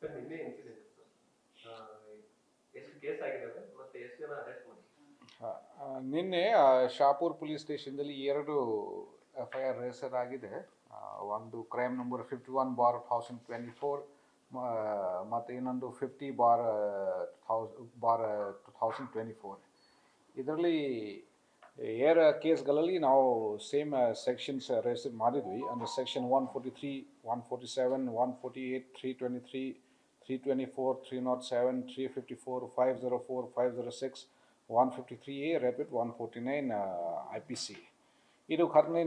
Sir ನಿನ್ನೆ incident sir ಎಷ್ಟು case ಆಗಿದೆ ಸರ್ ಮತ್ತೆ ಎಷ್ಟು ಜನ ಅರೆಸ್ಟ್ ಮಾಡಿ ನಿನ್ನೆ ಶಾಪುರ್ ಪೊಲೀಸ್ ಸ್ಟೇಷನ್ದಲ್ಲಿ 2 FIR ರಿಜಿಸ್ಟರ್ ಆಗಿದೆ. ಒಂದು ಕ್ರೈಮ್ ನಂಬರ್ 51/1024 ಮತ್ತು ಇನ್ನೊಂದು 50/2024. ಇದರಲ್ಲಿ ಕೇಸ್ಗಳಲ್ಲಿ ನಾವು ಸೇಮ್ ಸೆಕ್ಷನ್ಸ್ ರಿಜಿಸ್ಟರ್ ಮಾಡಿದ್ವಿ. ಅಂದರೆ ಸೆಕ್ಷನ್ 143, 147, 148, 323, 324, 307, 354, 504, 506, 153A, ರ್ಯಾಪಿಡ್ 149 IPC. ಇದು ಘಟನೆ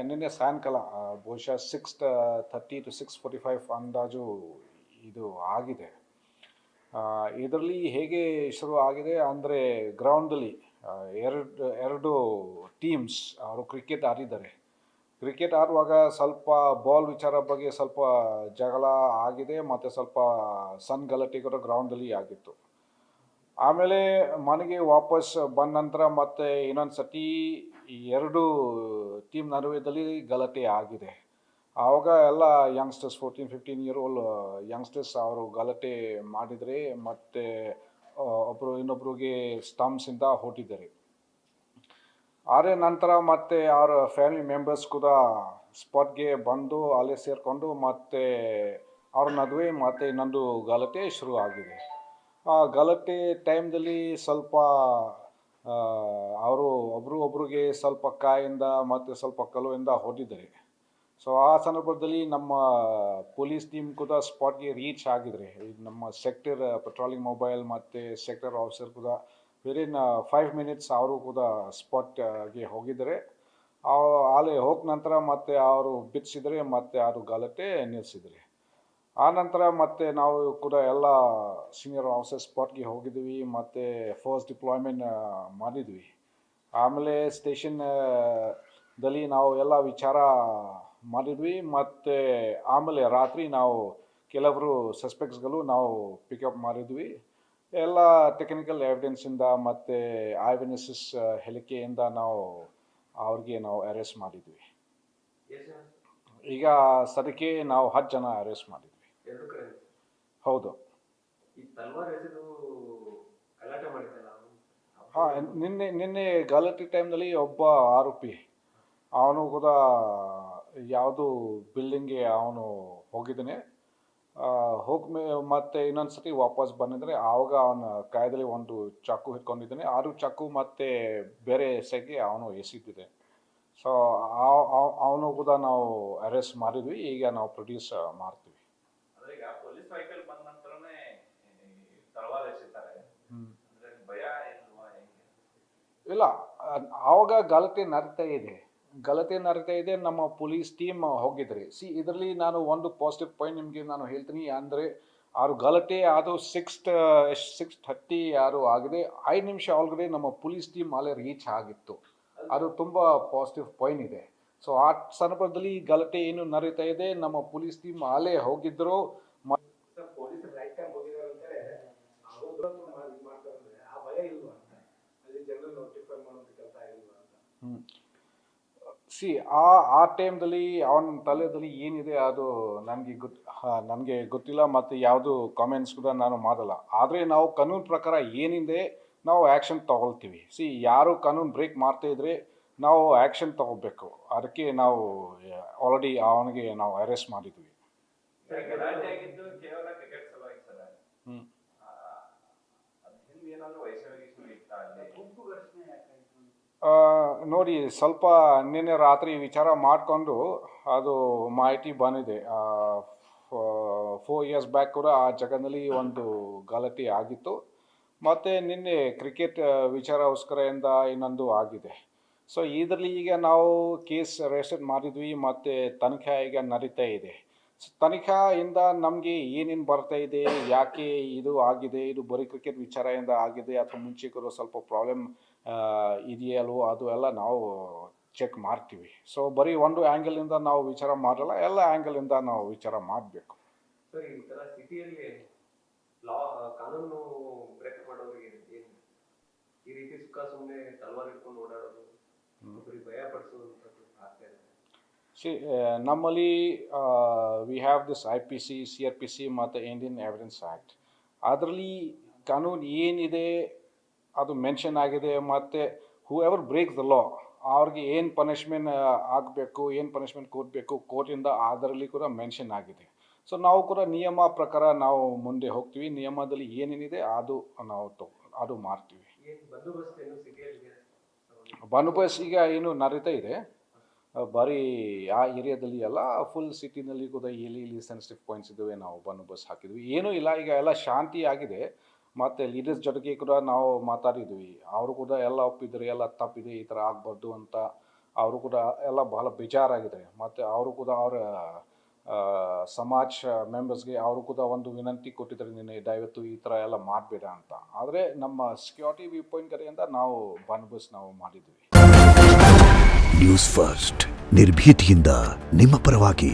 ನಿನ್ನೆ ಸಾಯಂಕಾಲ ಬಹುಶಃ 6:30 to 6:45 ಅಂದಾಜು ಇದು ಆಗಿದೆ. ಇದರಲ್ಲಿ ಹೇಗೆ ಶುರು ಆಗಿದೆ ಅಂದರೆ ಗ್ರೌಂಡಲ್ಲಿ ಎರಡು ಟೀಮ್ಸ್ ಅವರು ಕ್ರಿಕೆಟ್ ಆಡಿದ್ದಾರೆ. ಕ್ರಿಕೆಟ್ ಆಡುವಾಗ ಸ್ವಲ್ಪ ಬಾಲ್ ವಿಚಾರ ಬಗ್ಗೆ ಸ್ವಲ್ಪ ಜಗಳ ಆಗಿದೆ ಮತ್ತು ಸ್ವಲ್ಪ ಸಣ್ಣ ಗಲಾಟೆ ಕೂಡ ಗ್ರೌಂಡಲ್ಲಿ ಆಗಿತ್ತು. ಆಮೇಲೆ ಮನೆಗೆ ವಾಪಸ್ ಬಂದ ನಂತರ ಮತ್ತೆ ಇನ್ನೊಂದು ಸತಿ ಎರಡು ಟೀಮ್ ನಡುವೆದಲ್ಲಿ ಗಲಾಟೆ ಆಗಿದೆ. ಆವಾಗ ಎಲ್ಲ ಯಂಗ್ಸ್ಟರ್ಸ್ 14-15 ಇಯರ್ ಓಲ್ಡ್ ಯಂಗ್ಸ್ಟರ್ಸ್ ಅವರು ಗಲಾಟೆ ಮಾಡಿದರೆ ಮತ್ತು ಒಬ್ಬರು ಇನ್ನೊಬ್ರಿಗೆ ಸ್ಟಂಪ್ಸಿಂದ ಹೊಟ್ಟಿದ್ದಾರೆ. ಆದರೆ ನಂತರ ಮತ್ತೆ ಅವರ ಫ್ಯಾಮಿಲಿ ಮೆಂಬರ್ಸ್ ಕೂಡ ಸ್ಪಾಟ್ಗೆ ಬಂದು ಅಲ್ಲೇ ಸೇರಿಕೊಂಡು ಮತ್ತೆ ಅವ್ರ ನಡುವೆ ಮತ್ತೆ ಇನ್ನೊಂದು ಗಲಾಟೆ ಶುರು ಆಗಿದೆ. ಆ ಗಲಾಟೆ ಟೈಮ್ದಲ್ಲಿ ಸ್ವಲ್ಪ ಅವರು ಒಬ್ರಿಗೆ ಸ್ವಲ್ಪ ಕಾಯಿಂದ ಮತ್ತು ಸ್ವಲ್ಪ ಕಲ್ಲುವಿಂದ ಹೊಡೆದಿದ್ದಾರೆ. ಸೊ ಆ ಸಂದರ್ಭದಲ್ಲಿ ನಮ್ಮ ಪೊಲೀಸ್ ಟೀಮ್ ಕೂಡ ಸ್ಪಾಟ್ಗೆ ರೀಚ್ ಆಗಿದ್ದಾರೆ. ನಮ್ಮ ಸೆಕ್ಟರ್ ಪೆಟ್ರೋಲಿಂಗ್ ಮೊಬೈಲ್ ಮತ್ತು ಸೆಕ್ಟರ್ ಆಫೀಸರ್ ಕೂಡ ವಿದಿನ್ 5 minutes ಅವರು ಕೂಡ ಸ್ಪಾಟ್ಗೆ ಹೋಗಿದ್ದಾರೆ. ಅಲ್ಲಿ ಹೋದ ನಂತರ ಮತ್ತೆ ಅವರು ಬಿಡಿಸಿದರೆ ಮತ್ತೆ ಅದು ಗಲಾಟೆ ನಿಲ್ಲಿಸಿದ್ದಾರೆ. ಆ ನಂತರ ಮತ್ತೆ ನಾವು ಕೂಡ ಎಲ್ಲ ಸೀನಿಯರ್ ಆಫೀಸರ್ ಸ್ಪಾಟ್ಗೆ ಹೋಗಿದ್ವಿ ಮತ್ತು ಫಸ್ಟ್ ಡಿಪ್ಲಾಯ್ಮೆಂಟ್ ಮಾಡಿದ್ವಿ. ಆಮೇಲೆ ಸ್ಟೇಷನ್ದಲ್ಲಿ ನಾವು ಎಲ್ಲ ವಿಚಾರ ಮಾಡಿದ್ವಿ ಮತ್ತು ಆಮೇಲೆ ರಾತ್ರಿ ನಾವು ಕೆಲವರು ಸಸ್ಪೆಕ್ಟ್ಸ್ಗಳು ನಾವು ಪಿಕಪ್ ಮಾಡಿದ್ವಿ. ಎಲ್ಲ ಟೆಕ್ನಿಕಲ್ ಎವಿಡೆನ್ಸಿಂದ ಮತ್ತು ಐ ವಿಟ್ನೆಸಸ್ ಹೇಳಿಕೆಯಿಂದ ನಾವು ಅರೆಸ್ಟ್ ಮಾಡಿದ್ವಿ. ಈಗ ಸದ್ಯಕ್ಕೆ ನಾವು 10 ಜನ ಅರೆಸ್ಟ್ ಮಾಡಿದ್ವಿ. ಹೌದು. ಹಾಂ, ನಿನ್ನೆ ಗಲಾಟೆ ಟೈಮ್ನಲ್ಲಿ ಒಬ್ಬ ಆರೋಪಿ ಅವನು ಕೂಡ ಯಾವುದು ಬಿಲ್ಡಿಂಗ್ಗೆ ಅವನು ಹೋಗಿದ್ದಾನೆ. ಮತ್ತೆ ಇನ್ನೊಂದು ಸತಿ ವಾಪಸ್ ಬಂದಿದ್ರೆ ಆವಾಗ ಅವನ ಕಾಯದಲ್ಲಿ ಒಂದು ಚಾಕು ಹಿಡ್ಕೊಂಡಿದ್ದಾನೆ. ಆರು ಚಾಕು ಮತ್ತು ಬೇರೆ ಸೈಡ್ಗೆ ಅವನು ಎಸೆದಿದೆ. ಸೊ ಅವನು ಕೂಡ ನಾವು ಅರೆಸ್ಟ್ ಮಾಡಿದ್ವಿ. ಈಗ ನಾವು ಪ್ರೊಡ್ಯೂಸ್ ಮಾಡ್ತೀವಿ. ಇಲ್ಲ, ಆವಾಗ ಗಲಾಟೆ ನಡೀತಾ ಇದೆ. ನಮ್ಮ ಪೊಲೀಸ್ ಟೀಮ್ ಹೋಗಿದ್ರಿ. ಇದರಲ್ಲಿ ನಾನು ಒಂದು ಪಾಸಿಟಿವ್ ಪಾಯಿಂಟ್ ನಿಮಗೆ ನಾನು ಹೇಳ್ತೀನಿ. ಅಂದರೆ ಅವರು ಗಲಾಟೆ ಅದು 6:30 ಯಾರು ಆಗಿದೆ. 5 ನಿಮಿಷ ಒಳಗಡೆ ನಮ್ಮ ಪೊಲೀಸ್ ಟೀಮ್ ಅಲ್ಲೇ ರೀಚ್ ಆಗಿತ್ತು. ಅದು ತುಂಬ ಪಾಸಿಟಿವ್ ಪಾಯಿಂಟ್ ಇದೆ. ಸೊ ಆ ಸಂದರ್ಭದಲ್ಲಿ ಗಲಾಟೆ ಏನು ನಡೀತಾ ಇದೆ, ನಮ್ಮ ಪೊಲೀಸ್ ಟೀಮ್ ಅಲ್ಲೇ ಹೋಗಿದ್ದರು. ಆ ಟೈಮ್ದಲ್ಲಿ ಅವನ ತಲೆಯಲ್ಲಿ ಏನಿದೆ ಅದು ನನಗೆ ಗೊತ್ತಿಲ್ಲ ಮತ್ತು ಯಾವುದು ಕಾಮೆಂಟ್ಸ್ ಕೂಡ ನಾನು ಮಾಡಲ್ಲ. ಆದರೆ ನಾವು ಕಾನೂನು ಪ್ರಕಾರ ಏನಿದೆ ನಾವು ಆ್ಯಕ್ಷನ್ ತಗೊಳ್ತೀವಿ. ಯಾರು ಕಾನೂನು ಬ್ರೇಕ್ ಮಾಡ್ತಾ ಇದ್ರೆ ನಾವು ಆ್ಯಕ್ಷನ್ ತಗೋಬೇಕು. ಅದಕ್ಕೆ ನಾವು ಆಲ್ರೆಡಿ ಅವನಿಗೆ ನಾವು ಅರೆಸ್ಟ್ ಮಾಡಿದ್ವಿ. ನೋಡಿ, ಸ್ವಲ್ಪ ನಿನ್ನೆ ರಾತ್ರಿ ವಿಚಾರ ಮಾಡಿಕೊಂಡು ಅದು ಮಾಹಿತಿ ಬಂದಿದೆ. 4 years ಬ್ಯಾಕ್ ಕೂಡ ಆ ಜಾಗದಲ್ಲಿ ಒಂದು ಗಲಾಟೆ ಆಗಿತ್ತು. ಮತ್ತು ನಿನ್ನೆ ಕ್ರಿಕೆಟ್ ವಿಚಾರಗೋಸ್ಕರದಿಂದ ಇನ್ನೊಂದು ಆಗಿದೆ. ಸೊ ಇದರಲ್ಲಿ ಈಗ ನಾವು ಕೇಸ್ ರಿಜಿಸ್ಟರ್ ಮಾಡಿದ್ವಿ ಮತ್ತು ತನಿಖೆ ಈಗ ನಡೀತಾ ಇದೆ. ತನಿಖೆಯಿಂದ ನಮಗೆ ಏನೇನು ಬರ್ತಾ ಇದೆ, ಯಾಕೆ ಇದು ಆಗಿದೆ, ಇದು ಬರೀ ಕ್ರಿಕೆಟ್ ವಿಚಾರದಿಂದ ಆಗಿದೆ ಅಥವಾ ಮುಂಚೆ ಕೂಡ ಸ್ವಲ್ಪ ಪ್ರಾಬ್ಲಮ್ ಇದೆಯಲ್ವೋ ಅದು ಎಲ್ಲ ನಾವು ಚೆಕ್ ಮಾಡ್ತೀವಿ. ಸೊ ಬರೀ ಒಂದು ಆ್ಯಂಗಲಿಂದ ನಾವು ವಿಚಾರ ಮಾಡಲ್ಲ, ಎಲ್ಲ ಆ್ಯಂಗಲಿಂದ ನಾವು ವಿಚಾರ ಮಾಡಬೇಕು. ಸರ್, ಈ ಥರ ಸಿಟಿಯಲ್ಲಿ ಕಾನೂನು ಬ್ರೇಕ್ ಮಾಡೋರಿಗೆ ಈ ರೀತಿ ಸುಮ್ಮನೆ ತಲವಾರ್ ಇಟ್ಕೊಂಡು ಓಡಾಡೋದು, ಭಯ ಪಡಿಸೋದು ಆಗ್ತಾ ಇದೆ. See, ನಮ್ಮಲ್ಲಿ we have this IPC, CRPC ಮತ್ತು ಇಂಡಿಯನ್ ಎವಿಡೆನ್ಸ್ ಆ್ಯಕ್ಟ್. ಅದರಲ್ಲಿ ಕಾನೂನು ಏನಿದೆ ಅದು ಮೆನ್ಷನ್ ಆಗಿದೆ, ಮತ್ತು ಹೂ ಎವರ್ ಬ್ರೇಕ್ಸ್ ದ ಲಾ ಅವ್ರಿಗೆ ಏನು ಪನಿಷ್ಮೆಂಟ್ ಆಗಬೇಕು, ಏನು ಪನಿಷ್ಮೆಂಟ್ ಕೊಡಬೇಕು ಕೋರ್ಟಿಂದ, ಅದರಲ್ಲಿ ಕೂಡ ಮೆನ್ಷನ್ ಆಗಿದೆ. ಸೊ ನಾವು ಕೂಡ ನಿಯಮ ಪ್ರಕಾರ ನಾವು ಮುಂದೆ ಹೋಗ್ತೀವಿ. ನಿಯಮದಲ್ಲಿ ಏನೇನಿದೆ ಅದು ನಾವು ಅದು ಮಾಡ್ತೀವಿ. ಏನು ಬಂದೋಬಸ್ತ್ ಏನು ಸಿಟಿಯಲ್ಲಿ ಬಂದೋಬಸ್ತ್ ಈಗ ಏನು ನಡೀತಾ ಇದೆ, ಬರೀ ಆ ಏರಿಯಾದಲ್ಲಿ ಅಲ್ಲ, ಫುಲ್ ಸಿಟಿನಲ್ಲಿ ಕೂಡ ಇಲ್ಲಿ ಸೆನ್ಸಿಟಿವ್ ಪಾಯಿಂಟ್ಸ್ ಇದ್ದಾವೆ, ನಾವು ಬಂದೋಬಸ್ತ್ ಹಾಕಿದ್ವಿ. ಏನೂ ಇಲ್ಲ, ಈಗ ಎಲ್ಲ ಶಾಂತಿ ಆಗಿದೆ. ಮತ್ತು ಲೀಡರ್ಸ್ ಜೊತೆಗೆ ಕೂಡ ನಾವು ಮಾತಾಡಿದ್ವಿ. ಅವರು ಕೂಡ ಎಲ್ಲ ಒಪ್ಪಿದ್ರು, ಎಲ್ಲ ತಪ್ಪಿದೆ, ಈ ಥರ ಆಗಬಾರ್ದು ಅಂತ. ಅವರು ಕೂಡ ಎಲ್ಲ ಬಹಳ ಬೇಜಾರಾಗಿದ್ದಾರೆ. ಮತ್ತು ಅವರು ಕೂಡ ಅವರ ಸಮಾಜ ಮೆಂಬರ್ಸ್ಗೆ ಅವರು ಕೂಡ ಒಂದು ವಿನಂತಿ ಕೊಟ್ಟಿದ್ದಾರೆ, ನೀನು ದಯವಿಟ್ಟು ಈ ಥರ ಎಲ್ಲ ಮಾಡಬೇಡ ಅಂತ. ಆದರೆ ನಮ್ಮ ಸೆಕ್ಯೂರಿಟಿ ವ್ಯೂ ಪಾಯಿಂಟ್ ಕಡೆಯಿಂದ ನಾವು ಬಂದೋಬಸ್ತ್ ನಾವು ಮಾಡಿದ್ವಿ. ನ್ಯೂಸ್ ಫಸ್ಟ್ ನಿರ್ಭೀತಿಯಿಂದ ನಿಮ್ಮ ಪರವಾಗಿ.